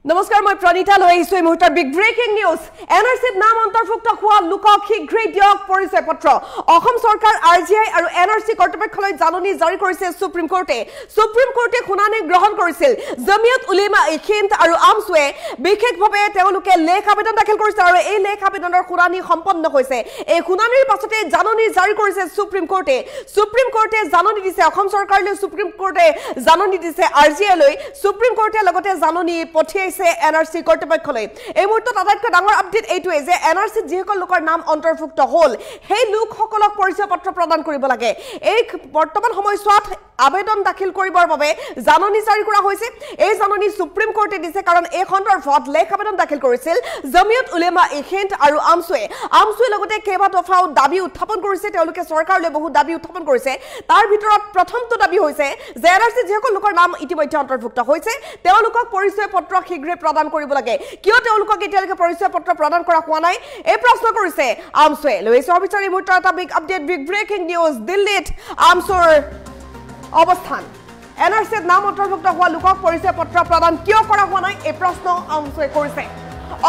নমস্কাৰ মই প্ৰণিতা লৈ আহিছো এই মুহূৰ্তৰ বিগ ব্ৰেকিং নিউজ এনআৰসিত নাম অন্তৰ্ভুক্ত হোৱা লোকক শীঘ্ৰেই দিয়ক পৰিচয় পত্ৰ অসম চৰকাৰ আৰজিআই আৰু এনআৰসি কৰ্তৃপক্ষলৈ জাননী জাৰি কৰিছে সুপ্ৰিম কোৰ্টে শুনানি গ্ৰহণ কৰিছিল জমিয়ত উলেমা হিন্দ আৰু আমছুৱে বিশেষভাৱে তেওঁলোকে লেখ আবেদন দাখিল কৰিছে আৰু এই লেখ আবেদনৰ শুনানি সম্পন্ন হৈছে এই শুনানিৰ পাছতে জাননী জাৰি কৰিছে সুপ্ৰিম কোৰ্টে জাননী দিছে অসম চৰকাৰলৈ সুপ্ৰিম কোৰ্টে জাননী দিছে আৰজিআই লৈ সুপ্ৰিম কোৰ্টে লগতে জাননী পঠিয়াইছে এনআৰসি কৰ্তৃপক্ষলৈ এই মুহূৰ্তত আটাইতকৈ ডাঙৰ আপডেট এইটোৱে যে এনআৰসি যিসকল লোকৰ নাম অন্তৰ্ভুক্ত হল সেই লোকসকলক পৰিচয় পত্ৰ প্ৰদান কৰিব লাগে এই বৰ্তমান সময়ছোৱাত আবেদন দাখিল কৰিবৰ বাবে জাননী জাৰি কৰা হৈছে এই জাননী সুপ্ৰিম কোৰ্টে দিছে কাৰণ এই সন্দৰ্ভত লেখ আবেদন দাখিল কৰিছিল জমিয়ত উলেমা হিন্দ আৰু আমছুৱে লগতে কেইবা দফাও দাবী উত্থাপন কৰিছে তেওঁলোকে চৰকাৰলৈ বহু দাবী উত্থাপন কৰিছে তাৰ ভিতৰত প্ৰথমটো দাবী হৈছে যে এনআৰসি যিসকল লোকৰ নাম ইতিমধ্যে অন্তৰ্ভুক্ত হৈছে তেওঁলোকক পৰিচয় পত্ৰ শীঘ্ৰে প্ৰদান কৰিব লাগে কিয় তেওঁলোকক এতিয়ালৈকে পৰিচয় পত্ৰ প্ৰদান কৰা হোৱা নাই এই প্ৰশ্ন কৰিছে আমছুৱে লৈছো বিচাৰি মুহূৰ্তৰ এটা big update big breaking news দিল্লীত আমছুৰ অৱস্থান এনআৰসিত নাম অন্তৰ্ভুক্ত হোৱা লোকক পৰিচয় পত্ৰ প্ৰদান কিয় কৰা হোৱা নাই এই প্ৰশ্ন আমছুৱে কৰিছে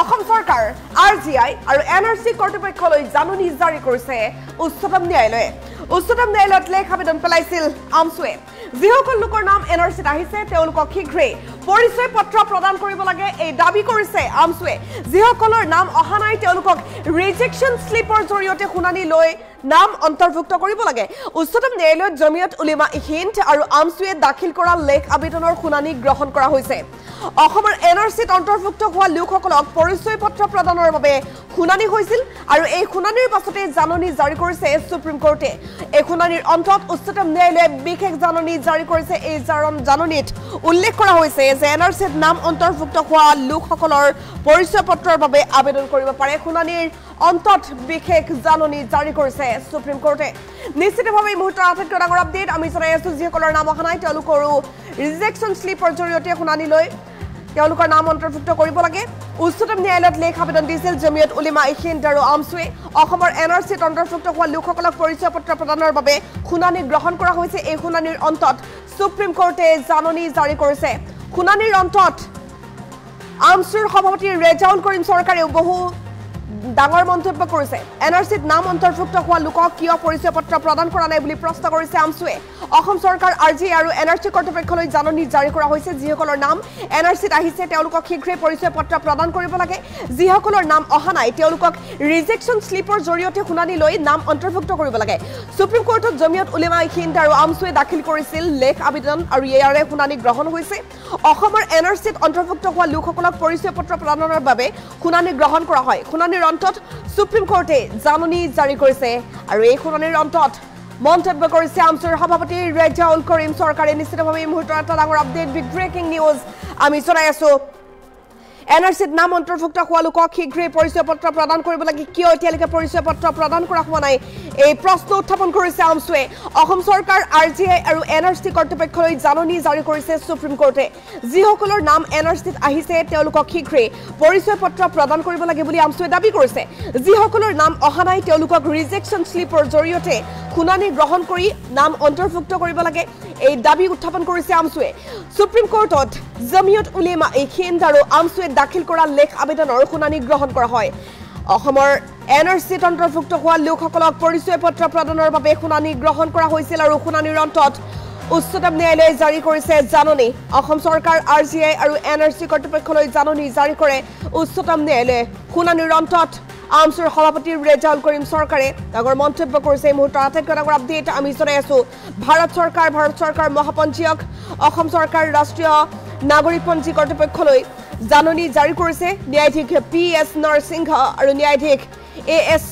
অসম চৰকাৰ আৰজিআই আৰু এনআৰসি কৰ্তৃপক্ষলৈ জাননী জাৰি কৰিছে উচ্চতম ন্যায়ালয়ত লেখ আবেদন পেলাইছিল আমছুৱে যিসকল লোকৰ নাম এনআৰসিত আহিছে তেওঁলোকক শীঘ্ৰেই পৰিচয় পত্ৰ প্ৰদান কৰিব লাগে এই দাবী কৰিছে আমছুৱে যিসকলৰ নাম অহা নাই তেওঁলোকক ৰিজেকশ্যন স্লিপৰ জৰিয়তে শুনানি লৈ নাম অন্তৰ্ভুক্ত কৰিব লাগে উচ্চতম ন্যায়ালয়ত জমিয়ত উলেমা হিন্দ আৰু আমছুৱে দাখিল কৰা লেখ আবেদনৰ শুনানি গ্ৰহণ কৰা হৈছে অসমৰ এনআৰসিত অন্তৰ্ভুক্ত হোৱা লোকসকলক পৰিচয় পত্ৰ প্ৰদানৰ বাবে শুনানি হৈছিল আৰু এই শুনানিৰ পাছতে জাননী জাৰি কৰিছে সুপ্ৰিম কোৰ্টে এই শুনানিৰ অন্তত উচ্চতম ন্যায়ালয়ে বিশেষ জাননী জাৰি কৰিছে এই জাননীত উল্লেখ কৰা হৈছে যে এনআৰসিত নাম অন্তৰ্ভুক্ত হোৱা লোকসকলৰ পৰিচয় পত্ৰৰ বাবে আবেদন কৰিব পাৰে শুনানিৰ অন্তত বিশেষ জাননী জাৰি কৰিছে সুপ্ৰিম কোৰ্টে নিশ্চিতভাৱে এই মুহূৰ্তৰ আটাইতকৈ ডাঙৰ আপডেট আমি জনাই আছো যিসকলৰ নাম অহা নাই তেওঁলোকৰো ৰিজেকশ্যন স্লিপৰ জৰিয়তে শুনানি লৈ তেওঁলোকৰ নাম অন্তৰ্ভুক্ত কৰিব লাগে উচ্চতম ন্যায়ালয়ত লেখ আবেদন দিছিল জমিয়ত উলেমা হিন্দ আৰু আমছুৱে অসমৰ এনআৰসিত অন্তৰ্ভুক্ত হোৱা লোকসকলক পৰিচয় পত্ৰ প্ৰদানৰ বাবে শুনানি গ্ৰহণ কৰা হৈছে এই শুনানিৰ অন্তত সুপ্ৰিম কোৰ্টে জাননী জাৰি কৰিছে শুনানিৰ অন্তত আমছুৰ সভাপতি ৰেজাউল কৰিম চৰকাৰেও বহু ডাঙৰ মন্তব্য কৰিছে এনআৰসিত নাম অন্তৰ্ভুক্ত হোৱা লোকক কিয় পৰিচয় পত্ৰ প্ৰদান কৰা নাই বুলি প্ৰশ্ন কৰিছে আমছুৱে অসম চৰকাৰ আৰজি আৰু এনআৰসি কৰ্তৃপক্ষলৈ জাননী জাৰি কৰা হৈছে যিসকলৰ নাম এনআৰসিত আহিছে তেওঁলোকক শীঘ্ৰেই পৰিচয় পত্ৰ প্ৰদান কৰিব লাগে যিসকলৰ নাম অহা নাই তেওঁলোকক ৰিজেকশ্যন স্লিপৰ জৰিয়তে শুনানি লৈ নাম অন্তৰ্ভুক্ত কৰিব লাগে সুপ্ৰিম কোৰ্টত জমিয়ত উলেমা হিন্দ আৰু আমছুৱে দাখিল কৰিছিল লেখ আবেদন আৰু ইয়াৰে শুনানি গ্ৰহণ হৈছে অসমৰ এনআৰসিত অন্তৰ্ভুক্ত হোৱা লোকসকলক পৰিচয় পত্ৰ প্ৰদানৰ বাবে শুনানি গ্ৰহণ কৰা হয় শুনানিৰ অন্তত সুপ্ৰিম কোৰ্টে জাননী জাৰি কৰিছে আৰু এই শুনানিৰ অন্তত মন্তব্য কৰিছে আমছুৰ সভাপতি ৰেজাউল কৰিম চৰকাৰে নিশ্চিতভাৱে এই মুহূৰ্তৰ এটা ডাঙৰ আপডেট বিগ ব্ৰেকিং নিউজ আমি জনাই আছো এনআৰসিত নাম অন্তৰ্ভুক্ত হোৱা লোকক শীঘ্ৰেই পৰিচয় পত্ৰ প্ৰদান কৰিব লাগে কিয় এতিয়ালৈকে পৰিচয় পত্ৰ প্ৰদান কৰা হোৱা নাই এই প্ৰশ্ন উত্থাপন কৰিছে আমছুৱে অসম চৰকাৰ আৰজিআই আৰু এনআৰসি কৰ্তৃপক্ষলৈ জাননী জাৰি কৰিছে সুপ্ৰিম কোৰ্টে যিসকলৰ নাম এনআৰসিত আহিছে তেওঁলোকক শীঘ্ৰেই পৰিচয় পত্ৰ প্ৰদান কৰিব লাগে বুলি আমছুৱে দাবী কৰিছে যিসকলৰ নাম অহা নাই তেওঁলোকক ৰিজেকশ্যন স্লিপৰ জৰিয়তে শুনানি গ্ৰহণ কৰি নাম অন্তৰ্ভুক্ত কৰিব লাগে এই দাবী উত্থাপন কৰিছে আমছুৱে সুপ্ৰিম কোৰ্টত জমিয়ত উলেমা হিন্দ আৰু আমছুৱে দাখিল কৰা লেখ আবেদনৰ শুনানি গ্ৰহণ কৰা হয় অসমৰ এনআৰসিত অন্তৰ্ভুক্ত হোৱা লোকসকলক পৰিচয় পত্ৰ প্ৰদানৰ বাবে শুনানি গ্ৰহণ কৰা হৈছিল আৰু শুনানিৰ অন্তত উচ্চতম ন্যায়ালয়ে জাৰি কৰিছে জাননী অসম চৰকাৰ আৰজিআই আৰু এনআৰসি কৰ্তৃপক্ষলৈ জাননী জাৰি কৰে উচ্চতম ন্যায়ালয়ে শুনানিৰ অন্তত আমছুৰ সভাপতি ৰেজাউল কৰিম চৰকাৰে ডাঙৰ মন্তব্য কৰিছে এই মুহূৰ্তৰ আটাইতকৈ ডাঙৰ আপডেট আমি জনাই আছো ভাৰত চৰকাৰ মহাপঞ্জীয়ক অসম চৰকাৰ ৰাষ্ট্ৰীয় নাগৰিকপঞ্জী কৰ্তৃপক্ষলৈ জাননী জাৰি কৰিছে ন্যায়াধীশ পি.এছ. নৰসিংহ আৰু ন্যায়াধীশ এ.এছ.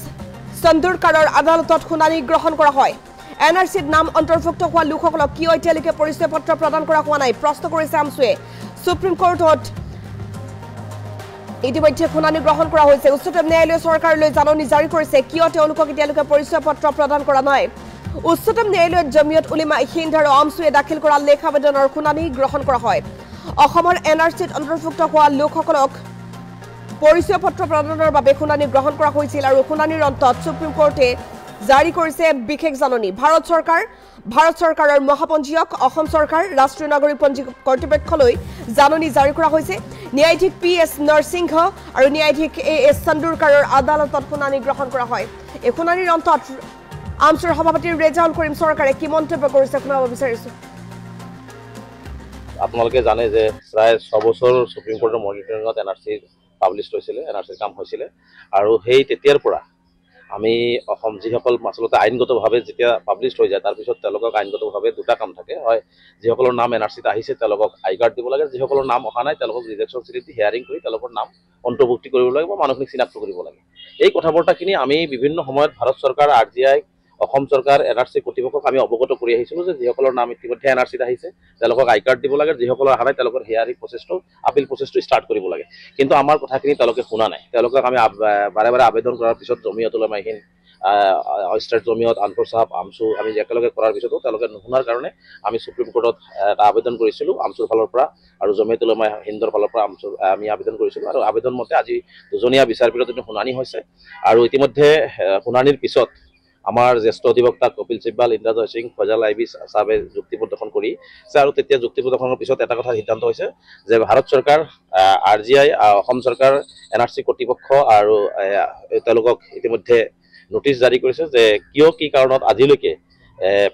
চন্দুৰকাৰৰ আদালতত শুনানি গ্ৰহণ কৰা হয় এনআৰসিত নাম অন্তৰ্ভুক্ত হোৱা লোকসকলক কিয় এতিয়ালৈকে পৰিচয় পত্ৰ প্ৰদান কৰা হোৱা নাই প্ৰশ্ন কৰিছে আমছুৱে সুপ্ৰিম কোৰ্টত ইতিমধ্যে শুনানি গ্ৰহণ কৰা হৈছে উচ্চতম ন্যায়ালয়ে চৰকাৰলৈ জাননী জাৰি কৰিছে কিয় তেওঁলোকক এতিয়ালৈকে পৰিচয় পত্ৰ প্ৰদান কৰা নাই উচ্চতম ন্যায়ালয়ত জমিয়ত উলেমা হিন্দ আৰু আমছুৱে দাখিল কৰা লেখ আবেদনৰ শুনানি গ্ৰহণ কৰা হয় অসমৰ এনআৰসিত অন্তৰ্ভুক্ত হোৱা লোকসকলক পৰিচয় পত্ৰ প্ৰদানৰ বাবে শুনানি গ্ৰহণ কৰা হৈছিল আৰু শুনানিৰ অন্তত সুপ্ৰিম কোৰ্টে জাৰি কৰিছে বিশেষ জাননী ভাৰত চৰকাৰৰ মহাপঞ্জীয়ক অসম চৰকাৰ ৰাষ্ট্ৰীয় নাগৰিকপঞ্জী কৰ্তৃপক্ষলৈ জাননী জাৰি কৰা হৈছে ন্যায়াধীশ PS নৰসিংহ আৰু ন্যায়াধীশ AS চান্দুৰকাৰৰ আদালতত শুনানি গ্ৰহণ কৰা হয় এই শুনানিৰ অন্তত আমছুৰ সভাপতি ৰেজাউল কৰিম চৰকাৰে কি মন্তব্য কৰিছে শুনাব বিচাৰিছো আপোনালোকে জানে যে প্ৰায় 6 বছৰ সুপ্ৰিম কোৰ্টৰ মনিটৰিঙত NRC পাব্লিছ হৈছিলে NRC কাম হৈছিলে আৰু সেই তেতিয়াৰ পৰা আমি অসম যিসকল আচলতে আইনগতভাৱে যেতিয়া পাব্লিছ হৈ যায় তাৰ পিছত তেওঁলোকক আইনগতভাৱে দুটা কাম থাকে হয় যিসকলৰ নাম NRCত আহিছে তেওঁলোকক আই কাৰ্ড দিব লাগে যিসকলৰ নাম অহা নাই তেওঁলোকক ৰিজেকশ্যন চিলিটি হিয়াৰিং কৰি তেওঁলোকৰ নাম অন্তৰ্ভুক্তি কৰিব লাগে বা মানুহখিনিক চিনাক্ত কৰিব লাগে এই কথাবাৰ্তাখিনি আমি বিভিন্ন সময়ত ভাৰত চৰকাৰ RGI অসম চৰকাৰ NRC কৰ্তৃপক্ষক আমি অৱগত কৰি আহিছিলো যে যিসকলৰ নাম ইতিমধ্যে NRCত আহিছে তেওঁলোকক আই কাৰ্ড দিব লাগে যিসকলৰ অহা নাই তেওঁলোকৰ হিয়াৰিং প্ৰচেছটো আপিল প্ৰচেছটো ষ্টাৰ্ট কৰিব লাগে কিন্তু আমাৰ কথাখিনি তেওঁলোকে শুনা নাই তেওঁলোকক আমি বাৰে বাৰে আবেদন কৰাৰ পিছত জমিয়ত উলামা হিন্দ ষ্টেট জমিয়ত আনফৰ সাহেব আমছু আমি একেলগে কৰাৰ পিছতো তেওঁলোকে নুশুনাৰ কাৰণে আমি সুপ্ৰিম কোৰ্টত এটা আবেদন কৰিছিলো আমছুৰ ফালৰ পৰা আৰু জমিয়ত উলামা হিন্দৰ ফালৰ পৰা আমি আবেদন কৰিছিলো আৰু আবেদন মতে আজি দুজনীয়া বিচাৰপীঠত শুনানি হৈছে আৰু ইতিমধ্যে শুনানিৰ পিছত আমাৰ জ্যেষ্ঠ অধিবক্তা কপিল সিব্বাল ইন্দ্ৰজয় সিং ফজাল আইবি সাহেবে যুক্তি প্ৰদৰ্শন কৰিছে আৰু তেতিয়া যুক্তি প্ৰদৰ্শনৰ পিছত এটা কথা সিদ্ধান্ত হৈছে যে ভাৰত চৰকাৰ RGI অসম চৰকাৰ NRC কৰ্তৃপক্ষ আৰু তেওঁলোকক ইতিমধ্যে নোটিছ জাৰি কৰিছে যে কিয় কি কাৰণত আজিলৈকে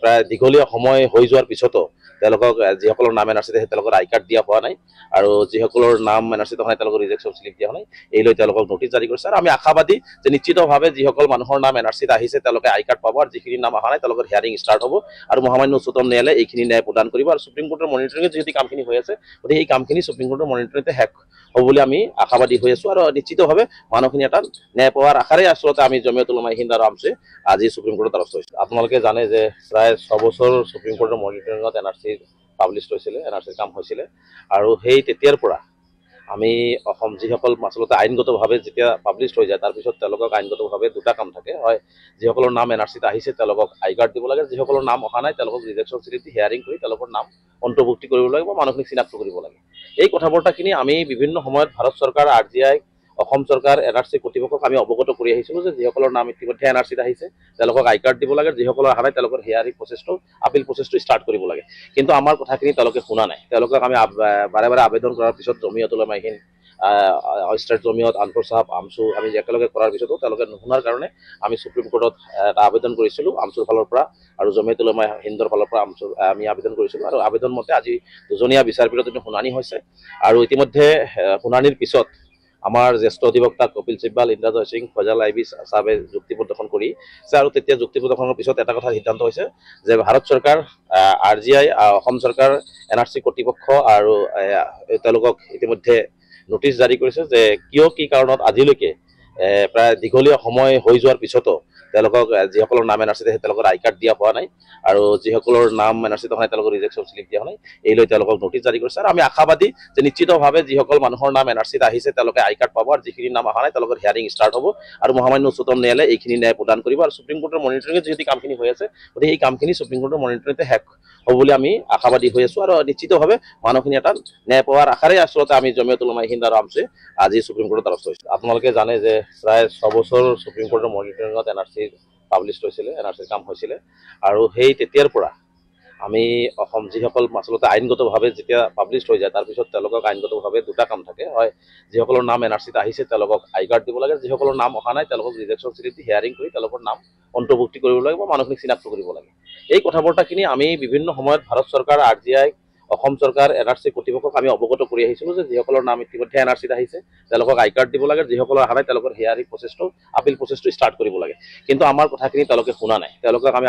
প্ৰায় দীঘলীয়া সময় হৈ যোৱাৰ পিছতো তেওঁলোকক যিসকলৰ নাম NRCত তেওঁলোকৰ আই কাৰ্ড দিয়া হোৱা নাই আৰু যিসকলৰ নাম NRCত অহা নাই তেওঁলোকৰ ৰিজেকশ্যন স্লিপ দিয়া হোৱা নাই এই লৈ তেওঁলোকক নোটিছ জাৰি কৰিছে আৰু আমি আশাবাদী যে নিশ্চিতভাৱে যিসকল মানুহৰ নাম NRCত আহিছে তেওঁলোকে আই কাৰ্ড পাব আৰু যিখিনি নাম অহা নাই তেওঁলোকৰ হিয়াৰিং ষ্টাৰ্ট হ'ব আৰু মহামান্য উচ্চতম ন্যায়ালয়ে এইখিনি ন্যায় প্ৰদান কৰিব আৰু সুপ্ৰিম কোৰ্টৰ মনিটৰিঙত যিহেতু কামখিনি হৈ আছে গতিকে এই কামখিনি সুপ্ৰিম কোৰ্টৰ মনিটৰিঙতে শেষ হ'ব বুলি আমি আশাবাদী হৈ আছো আৰু নিশ্চিতভাৱে মানুহখিনি এটা ন্যায় পোৱাৰ আশাৰে আচলতে আমি জমিয়ত উলামা হিন্দ আৰু আমছে আজি সুপ্ৰিম কোৰ্টৰ দ্বাৰস্থ হৈছো আপোনালোকে জানে যে প্ৰায় 6 বছৰ সুপ্ৰিম কোৰ্টৰ মনিটৰিঙত NRC পাব্লিছ হৈছিলে NRC কাম হৈছিলে আৰু সেই তেতিয়াৰ পৰা আমি অসম যিসকল আচলতে আইনগতভাৱে যেতিয়া পাব্লিছ হৈ যায় তাৰ পিছত তেওঁলোকক আইনগতভাৱে দুটা কাম থাকে হয় যিসকলৰ নাম NRCত আহিছে তেওঁলোকক আই কাৰ্ড দিব লাগে যিসকলৰ নাম অহা নাই তেওঁলোকক ৰিজেকশ্যন চিলিটি হিয়াৰিং কৰি তেওঁলোকৰ নাম অন্তৰ্ভুক্তি কৰিব লাগে বা মানুহখিনিক চিনাক্ত কৰিব লাগে এই কথাবাৰ্তাখিনি আমি বিভিন্ন সময়ত ভাৰত চৰকাৰ RGI অসম চৰকাৰ NRC কৰ্তৃপক্ষক আমি অৱগত কৰি আহিছিলো যে যিসকলৰ নাম ইতিমধ্যে NRCত আহিছে তেওঁলোকক আই কাৰ্ড দিব লাগে যিসকলৰ অহা নাই তেওঁলোকৰ হিয়াৰিং প্ৰচেছটো আপিল প্ৰচেছটো ষ্টাৰ্ট কৰিব লাগে কিন্তু আমাৰ কথাখিনি তেওঁলোকে শুনা নাই তেওঁলোকক আমি বাৰে বাৰে আবেদন কৰাৰ পিছত জমিয়ত উলামা হিন্দ ষ্টেট জমিয়ত আনফৰ সাহেব আমছু আমি একেলগে কৰাৰ পিছতো তেওঁলোকে নুশুনাৰ কাৰণে আমি সুপ্ৰিম কোৰ্টত এটা আবেদন কৰিছিলো আমছুৰ ফালৰ পৰা আৰু জমিয়ত উলামা হিন্দৰ ফালৰ পৰা আমি আবেদন কৰিছিলো আৰু আবেদন মতে আজি দুজনীয়া বিচাৰপীঠত শুনানি হৈছে আৰু ইতিমধ্যে শুনানিৰ পিছত আমাৰ জ্যেষ্ঠ অধিবক্তা কপিল সিব্বাল ইন্দ্ৰজয় সিং ফজাল আইবি সাহেবে যুক্তি প্ৰদৰ্শন কৰিছে আৰু তেতিয়া যুক্তি প্ৰদৰ্শনৰ পিছত এটা কথা সিদ্ধান্ত হৈছে যে ভাৰত চৰকাৰ RGI অসম চৰকাৰ NRC কৰ্তৃপক্ষ আৰু তেওঁলোকক ইতিমধ্যে নোটিছ জাৰি কৰিছে যে কিয় কি কাৰণত আজিলৈকে প্ৰায় দীঘলীয়া সময় হৈ যোৱাৰ পিছতো তেওঁলোকক যিসকলৰ নাম NRCত তেওঁলোকৰ আই কাৰ্ড দিয়া হোৱা নাই আৰু যিসকলৰ নাম NRCত অহা নাই তেওঁলোকৰ ৰিজেকশ্যন স্লিপ দিয়া হোৱা নাই এই লৈ তেওঁলোকক নোটিছ জাৰি কৰিছে আৰু আমি আশাবাদী যে নিশ্চিতভাৱে যিসকল মানুহৰ নাম NRCত আহিছে তেওঁলোকে আই কাৰ্ড পাব আৰু যিখিনি নাম অহা নাই তেওঁলোকৰ হিয়াৰিং ষ্টাৰ্ট হ'ব আৰু মহামান্য উচ্চতম ন্যায়ালয়ে এইখিনি ন্যায় প্ৰদান কৰিব আৰু সুপ্ৰিম কোৰ্টৰ মনিটৰিঙত যিহেতু কামখিনি হৈ আছে গতিকে এই কামখিনি সুপ্ৰিম কোৰ্টৰ মনিটৰিঙতে শেষ হ'ব বুলি আমি আশাবাদী হৈ আছো আৰু নিশ্চিতভাৱে মানুহখিনি এটা ন্যায় পোৱাৰ আশাৰে আচলতে আমি জমিয়ত উলামা হিন্দ আৰু আমছে আজি সুপ্ৰিম কোৰ্টৰ দ্বাৰস্থ হৈছো আপোনালোকে জানে যে প্ৰায় 6 বছৰ সুপ্ৰিম কোৰ্টৰ মনিটৰিঙত NRC পাব্লিছ হৈছিলে NRC কাম হৈছিলে আৰু সেই তেতিয়াৰ পৰা আমি অসম যিসকল আচলতে আইনগতভাৱে যেতিয়া পাব্লিছ হৈ যায় তাৰ পিছত তেওঁলোকক আইনগতভাৱে দুটা কাম থাকে হয় যিসকলৰ নাম NRCত আহিছে তেওঁলোকক আই কাৰ্ড দিব লাগে যিসকলৰ নাম অহা নাই তেওঁলোকক ৰিজেকশ্যন চিলিটি হিয়াৰিং কৰি তেওঁলোকৰ নাম অন্তৰ্ভুক্তি কৰিব লাগে বা মানুহখিনিক চিনাক্ত কৰিব লাগে এই কথাবাৰ্তাখিনি আমি বিভিন্ন সময়ত ভাৰত চৰকাৰ RGI অসম চৰকাৰ NRC কৰ্তৃপক্ষক আমি অৱগত কৰি আহিছিলো যে যিসকলৰ নাম ইতিমধ্যে NRCত আহিছে তেওঁলোকক আই কাৰ্ড দিব লাগে যিসকলৰ অহা নাই তেওঁলোকৰ হিয়াৰিং প্ৰচেছটো আপিল প্ৰচেছটো ষ্টাৰ্ট কৰিব লাগে কিন্তু আমাৰ কথাখিনি তেওঁলোকে শুনা নাই তেওঁলোকক আমি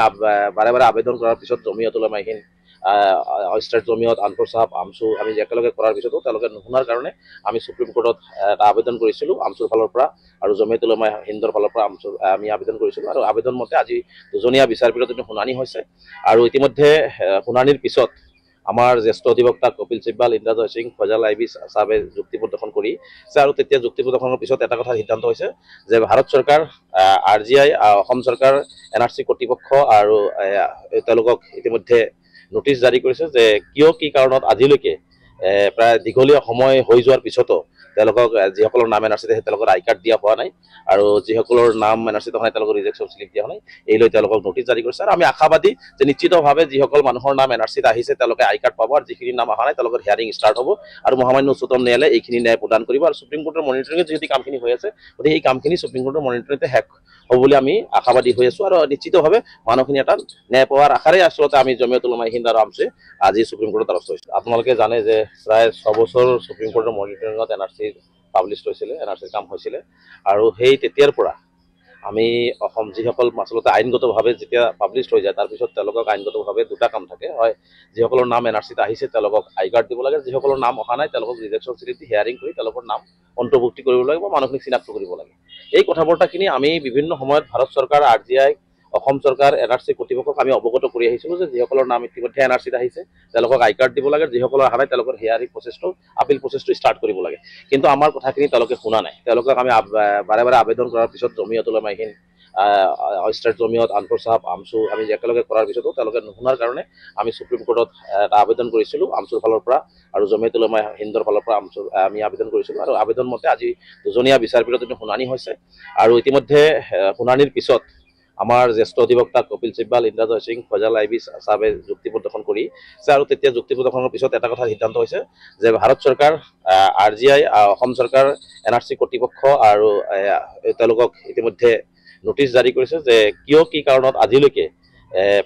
বাৰে বাৰে আবেদন কৰাৰ পিছত জমিয়ত উলামা হিন্দ ষ্টেট জমিয়ত আনফৰ সাহেব আমছু আমি একেলগে কৰাৰ পিছতো তেওঁলোকে নুশুনাৰ কাৰণে আমি সুপ্ৰিম কোৰ্টত এটা আবেদন কৰিছিলো আমছুৰ ফালৰ পৰা আৰু জমিয়ত উলামা হিন্দৰ ফালৰ পৰা আমি আবেদন কৰিছিলো আৰু আবেদন মতে আজি দুজনীয়া বিচাৰপীঠত শুনানি হৈছে আৰু ইতিমধ্যে শুনানিৰ পিছত আমাৰ জ্যেষ্ঠ অধিবক্তা কপিল সিব্বাল ইন্দ্ৰজয় সিং ফজাল আইবি সাহেবে যুক্তি প্ৰদৰ্শন কৰিছে আৰু তেতিয়া যুক্তি প্ৰদৰ্শনৰ পিছত এটা কথা সিদ্ধান্ত হৈছে যে ভাৰত চৰকাৰ RGI অসম চৰকাৰ NRC কৰ্তৃপক্ষ আৰু তেওঁলোকক ইতিমধ্যে নোটিছ জাৰি কৰিছে যে কিয় কি কাৰণত আজিলৈকে প্ৰায় দীঘলীয়া সময় হৈ যোৱাৰ পিছতো তেওঁলোকক যিসকলৰ নাম এন আৰ চিত তেওঁলোকৰ আই কাৰ্ড দিয়া হোৱা নাই আৰু যিসকলৰ নাম এন আৰ চিত হোৱা নাই তেওঁলোকৰ ৰিজেকশ্যন শ্লিপ দিয়া হোৱা নাই, এই লৈ তেওঁলোকক নোটিছ জাৰি কৰিছে। আৰু আমি আশাবাদী যে নিশ্চিতভাৱে যিসকল মানুহৰ নাম এন আৰ চিত আহিছে তেওঁলোকে আই কাৰ্ড পাব, আৰু যিখিনি নাম অহা নাই তেওঁলোকৰ হিয়াৰিং ষ্টাৰ্ট হ'ব আৰু মহামান্য উচ্চতম ন্যায়ালয়ে এইখিনি ন্যায় প্ৰদান কৰিব। আৰু সুপ্ৰিম কোৰ্টৰ মনিটৰিঙত যিহেতু কামখিনি হৈ আছে, গতিকে এই কামখিনি সুপ্ৰিম কোৰ্টৰ মনিটৰিঙতে শেষ হ'ব বুলি আমি আশাবাদী হৈ আছোঁ। আৰু নিশ্চিতভাৱে মানুহখিনি এটা ন্যায় পোৱাৰ আশাৰে আচলতে আমি জমিয়তুল উলামা হিন্দ আৰু আমছে আজি সুপ্ৰিম কোৰ্টৰ দ্বাৰস্থ হৈছোঁ। আপোনালোকে জানে যে প্ৰায় 6 বছৰ সুপ্ৰিম কোৰ্টৰ মনিটৰিঙত এন আৰ চি পাব্লিছ হৈছিলে, এন আৰ চিৰ কাম হৈছিলে, আৰু সেই তেতিয়াৰ পৰা আমি অসম যিসকল আচলতে আইনগতভাৱে যেতিয়া পাব্লিছ হৈ যায় তাৰপিছত তেওঁলোকক আইনগতভাৱে দুটা কাম থাকে, হয় যিসকলৰ নাম এন আৰ চিত আহিছে তেওঁলোকক আই কাৰ্ড দিব লাগে, যিসকলৰ নাম অহা নাই তেওঁলোকক ৰিজেকশ্যন শ্লিপ দি হিয়াৰিং কৰি তেওঁলোকৰ নাম অন্তৰ্ভুক্তি কৰিব লাগে বা মানুহখিনিক চিনাক্ত কৰিব লাগে। এই কথা বাৰ্তাখিনি আমি বিভিন্ন সময়ত ভাৰত চৰকাৰ, RGI, অসম চৰকাৰ, এন আৰ চি কৰ্তৃপক্ষক আমি অৱগত কৰি আহিছিলোঁ যে যিসকলৰ নাম ইতিমধ্যে এন আৰ চিত আহিছে তেওঁলোকক আই কাৰ্ড দিব লাগে, যিসকলৰ অহা নাই তেওঁলোকৰ হিয়াৰিং প্ৰচেছটো, আপিল প্ৰচেছটো ষ্টাৰ্ট কৰিব লাগে। কিন্তু আমাৰ কথাখিনি তেওঁলোকে শুনা নাই। তেওঁলোকক আমি বাৰে বাৰে আবেদন কৰাৰ পিছত জমিয়তুল উলামা হিন্দ, ষ্টেট জমিয়ত, আনছাৰ সাহেব, আমছু আমি একেলগে কৰাৰ পিছতো তেওঁলোকে নুশুনাৰ কাৰণে আমি সুপ্ৰিম কোৰ্টত এটা আবেদন কৰিছিলোঁ আমছুৰ ফালৰ পৰা আৰু জমিয়তুল উলামা হিন্দৰ ফালৰ পৰা আমি আবেদন কৰিছিলোঁ। আৰু আবেদন মতে আজি দুজনীয়া বিচাৰপীঠত শুনানি হৈছে, আৰু ইতিমধ্যে শুনানিৰ পিছত আমাৰ জ্যেষ্ঠ অধিবক্তা কপিল চিব্বাল, ইন্দ্ৰজয় সিং, ফয়জাল আইবি চাহাবে যুক্তি প্ৰদৰ্শন কৰিছে। আৰু তেতিয়া যুক্তি প্ৰদৰ্শনৰ পিছত এটা কথা সিদ্ধান্ত হৈছে যে ভাৰত চৰকাৰ, RGI, অসম চৰকাৰ, এন আৰ চি কৰ্তৃপক্ষ আৰু তেওঁলোকক ইতিমধ্যে নোটিছ জাৰি কৰিছে যে কিয় কি কাৰণত আজিলৈকে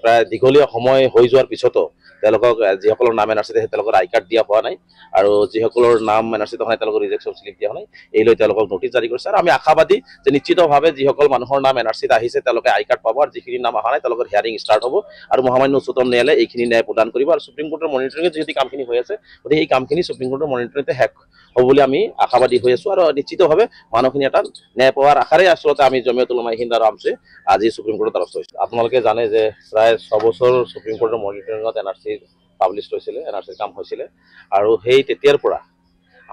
প্ৰায় দীঘলীয়া সময় হৈ যোৱাৰ পিছতো তেওঁলোকক যিসকলৰ নাম এন আৰ চিত তেওঁলোকৰ আই কাৰ্ড দিয়া হোৱা নাই আৰু যিসকলৰ নাম এন আৰ চিত হোৱা নাই তেওঁলোকৰ ৰিজেকশ্যন শ্লিপ দিয়া হোৱা নাই, এই লৈ তেওঁলোকক নোটিছ জাৰি কৰিছে। আৰু আমি আশাবাদী যে নিশ্চিতভাৱে যিসকল মানুহৰ নাম এন আৰ চিত আহিছে তেওঁলোকে আই কাৰ্ড পাব, আৰু যিখিনি নাম অহা নাই তেওঁলোকৰ হিয়াৰিং ষ্টাৰ্ট হ'ব আৰু মহামান্য উচ্চতম ন্যায়ালয়ে এইখিনি ন্যায় প্ৰদান কৰিব। আৰু সুপ্ৰিম কোৰ্টৰ মনিটৰিঙত যিহেতু কামখিনি হৈ আছে, গতিকে এই কামখিনি সুপ্ৰিম কোৰ্টৰ মনিটৰিঙতে শেষ হ'ব বুলি আমি আশাবাদী হৈ আছোঁ। আৰু নিশ্চিতভাৱে মানুহখিনি এটা ন্যায় পোৱাৰ আশাৰে আচলতে আমি জমিয়তুল উলামা হিন্দ আৰু আমছে আজি সুপ্ৰিম কোৰ্টৰ দ্বাৰস্থ হৈছোঁ। আপোনালোকে জানে যে প্ৰায় 6 বছৰ সুপ্ৰিম কোৰ্টৰ মনিটৰিঙত এন আৰ চি পাব্লিছ হৈছিলে, এন আৰ চিৰ কাম হৈছিলে, আৰু সেই তেতিয়াৰ পৰা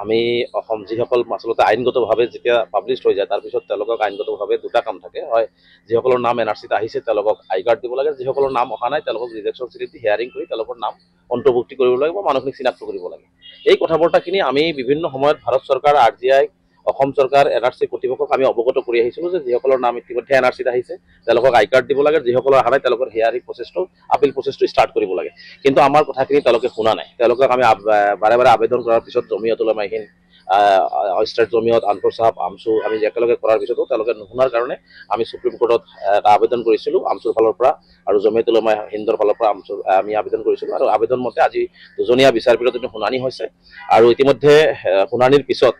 আমি অসম যিসকল আচলতে আইনগতভাৱে যেতিয়া পাব্লিছ হৈ যায় তাৰপিছত তেওঁলোকক আইনগতভাৱে দুটা কাম থাকে, হয় যিসকলৰ নাম এন আৰ চিত আহিছে তেওঁলোকক আই কাৰ্ড দিব লাগে, যিসকলৰ নাম অহা নাই তেওঁলোকক ৰিজেকশ্যন শ্লিপ দি হিয়াৰিং কৰি তেওঁলোকৰ নাম অন্তৰ্ভুক্তি কৰিব লাগে বা মানুহখিনিক চিনাক্ত কৰিব লাগে। এই কথা বাৰ্তাখিনি আমি বিভিন্ন সময়ত ভাৰত চৰকাৰ, RGI, অসম চৰকাৰ, এন আৰ চি কৰ্তৃপক্ষক আমি অৱগত কৰি আহিছিলোঁ যে যিসকলৰ নাম ইতিমধ্যে এন আৰ চিত আহিছে তেওঁলোকক আই কাৰ্ড দিব লাগে, যিসকলৰ অহা নাই তেওঁলোকৰ হিয়াৰিং প্ৰচেছটো, আপিল প্ৰচেছটো ষ্টাৰ্ট কৰিব লাগে। কিন্তু আমাৰ কথাখিনি তেওঁলোকে শুনা নাই। তেওঁলোকক আমি বাৰে বাৰে আবেদন কৰাৰ পিছত জমিয়তুল উলামা হিন্দ, ষ্টেট জমিয়ত, আনছাৰ সাহেব, আমছু আমি একেলগে কৰাৰ পিছতো তেওঁলোকে নুশুনাৰ কাৰণে আমি সুপ্ৰিম কোৰ্টত এটা আবেদন কৰিছিলোঁ আমছুৰ ফালৰ পৰা আৰু জমিয়তুল উলামা হিন্দৰ ফালৰ পৰা আমি আবেদন কৰিছিলোঁ। আৰু আবেদন মতে আজি দুজনীয়া বিচাৰপীঠত শুনানি হৈছে, আৰু ইতিমধ্যে শুনানিৰ পিছত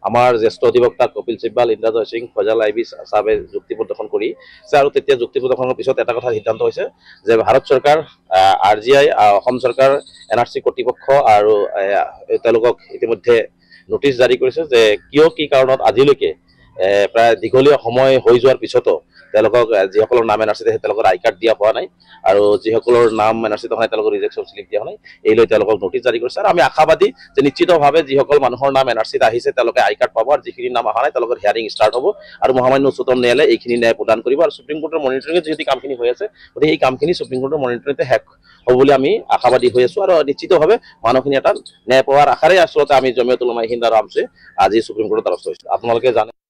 আমাৰ জ্যেষ্ঠ অধিবক্তা কপিল চিব্বাল, ইন্দ্ৰজয় সিং, ফয়জাল আইবি চাহাবে যুক্তি প্ৰদৰ্শন কৰিছে। আৰু তেতিয়া যুক্তি প্ৰদৰ্শনৰ পিছত এটা কথা সিদ্ধান্ত হৈছে যে ভাৰত চৰকাৰ, RGI, অসম চৰকাৰ, এন আৰ চি কৰ্তৃপক্ষ আৰু তেওঁলোকক ইতিমধ্যে নোটিছ জাৰি কৰিছে যে কিয় কি কাৰণত আজিলৈকে প্ৰায় দীঘলীয়া সময় হৈ যোৱাৰ পিছতো তেওঁলোকক যিসকলৰ নাম এন আৰ চিত তেওঁলোকৰ আই কাৰ্ড দিয়া হোৱা নাই আৰু যিসকলৰ নাম এন আৰ চিত হোৱা নাই তেওঁলোকৰ ৰিজেকশ্যন শ্লিপ দিয়া হোৱা নাই, এই লৈ তেওঁলোকক নোটিছ জাৰি কৰিছে। আৰু আমি আশাবাদী যে নিশ্চিতভাৱে যিসকল মানুহৰ নাম এন আৰ চিত আহিছে তেওঁলোকে আই কাৰ্ড পাব, আৰু যিখিনি নাম অহা নাই তেওঁলোকৰ হিয়াৰিং ষ্টাৰ্ট হ'ব আৰু মহামান্য উচ্চতম ন্যায়ালয়ে এইখিনি ন্যায় প্ৰদান কৰিব। আৰু সুপ্ৰিম কোৰ্টৰ মনিটৰিঙত যিহেতু কামখিনি হৈ আছে, গতিকে এই কামখিনি সুপ্ৰিম কোৰ্টৰ মনিটৰিঙতে শেষ হ'ব বুলি আমি আশাবাদী হৈ আছোঁ। আৰু নিশ্চিতভাৱে মানুহখিনি এটা ন্যায় পোৱাৰ আশাৰে আচলতে আমি জমিয়তুল উলামা হিন্দ আৰু আমছে আজি সুপ্ৰিম কোৰ্টৰ দ্বাৰস্থ হৈছোঁ। আপোনালোকে জানে